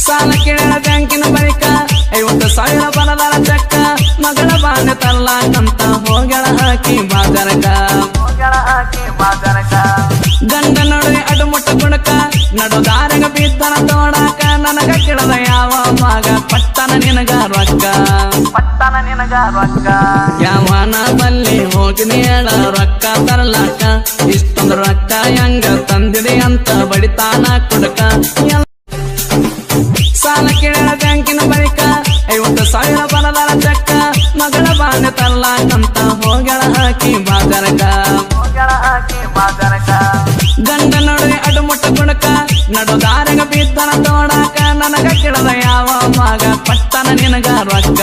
ಸಾಲ ಕೇಳ ಬ್ಯಾಂಕಿನ ಬಳಿಕ 50,000 ಬರದಾರ ಚಕ್ಕ ಮಗಳ ಬಾಂಡೆ ತರ್ಲಾಕಂತ ಹೋಗಳ ಹಾಕಿ ಬಾಜರಕ ಗಂಡ ನಡುವೆ ಅಡುಮುಟ್ಟ ಗುಣಕ ನಡುದಾರಗ ಬಿದ್ದನ ತೋಡಾಕ ನನಗ ಕೇಳದ ಯಾವ ಮಗ ಪಟ್ಟನ ನಿನಗ ರೊಕ್ಕ ಯಾವನ ಬಲ್ಲಿ ಹೋಗಿ ನೀಳ ರೊಕ್ಕ ತರ್ಲಾಕ ಇಷ್ಟೊಂದು ರೊಕ್ಕ ಹೆಂಗ ತಂದಿದೆ ಅಂತ ಬಡಿತಾನ ಕುಡಕ ಸಾಲ ಕೇಳ ಬ್ಯಾಂಕಿನ ಬಳಿಕ 50,000 ಬರದಾರ ಚಕ್ಕ ಮಗಳ ಬಾಂಡೆ ತರ್ಲಾಕಂತ ಹೋಗಳ ಹಾಕಿ ಬಾಜರಕ ಗಂಡ ನಡುವೆ ಅಡುಮುಟ್ಟ ಗುಣಕ ನಡುದಾರಗ ಬಿದ್ದನ ತೋಡಾಕ ನನಗ ಕೇಳದ ಯಾವ ಮಗ ಪಟ್ಟನ ನಿನಗ ರೊಕ್ಕ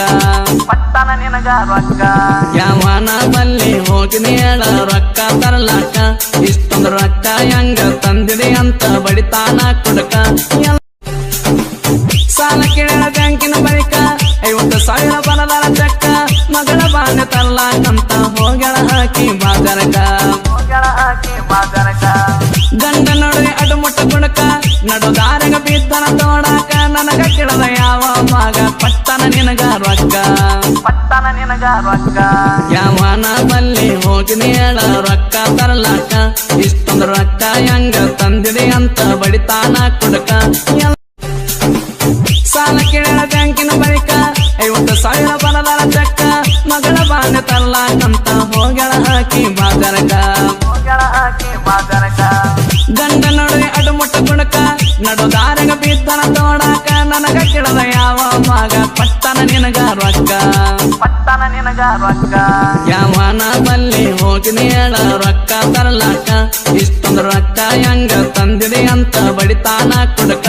ಯಾವನ ಬಲ್ಲಿ ಹೋಗಿ ನೀಳ ರೊಕ್ಕ ತರ್ಲಾಕ ಇಷ್ಟೊಂದು ರೊಕ್ಕ ಹೆಂಗ ತಂದಿದೆ ಅಂತ ಬಡಿತಾನ ಕುಡಕ ಸಾಲ ಕೇಳ ಬ್ಯಾಂಕಿನ ಬಳಿಕ 50,000 ಬರದಾರ ಚಕ್ಕ ಮಗಳ ಬಾಂಡೆ ತರ್ಲಾಕಂತ ಹೋಗಳ ಹಾಕಿ ಬಾಜರಕ ಗಂಡ ನಡುವೆ ಅಡುಮುಟ್ಟ ಗುಣಕ ನಡುದಾರಗ ಬಿದ್ದನ ತೋಡಾಕ ನನಗ ಕೇಳದ ಯಾವ ಮಗ ಪಟ್ಟನ ನಿನಗ ರೊಕ್ಕ ಯಾವನ ಬಲ್ಲಿ ಹೋಗಿ ನೀಳ ರೊಕ್ಕ ತರ್ಲಾಕ ಇಷ್ಟೊಂದು ರೊಕ್ಕ ಹೆಂಗ ತಂದಿದೆ ಅಂತ ಬಡಿತಾನ ಕುಡಕ ಸಾಲ ಕೇಳ ಬ್ಯಾಂಕಿನ ಬಳಿಕ 50,000 ಬರದಾರ ಚಕ್ಕ ಮಗಳ ಬಾಂಡೆ ತರ್ಲಾಕಂತ ಹೋಗಳ ಹಾಕಿ ಬಾಜರಕ ಗಂಡ ನಡುವೆ ಅಡುಮುಟ್ಟ ಗುಣಕ ನಡುದಾರಗ ಬಿದ್ದನ ತೋಡಾಕ ನನಗ ಕೇಳದ ಯಾವ ಮಗ ಪಟ್ಟನ ನಿನಗ ರೊಕ್ಕ ಯಾವನ ಬಲ್ಲಿ ಹೋಗಿ ನೀಳ ರೊಕ್ಕ ತರ್ಲಾಕ ಇಷ್ಟೊಂದು ರೊಕ್ಕ ಹೆಂಗ ತಂದಿದೆ ಅಂತ ಬಡಿತಾನ ಕುಡಕ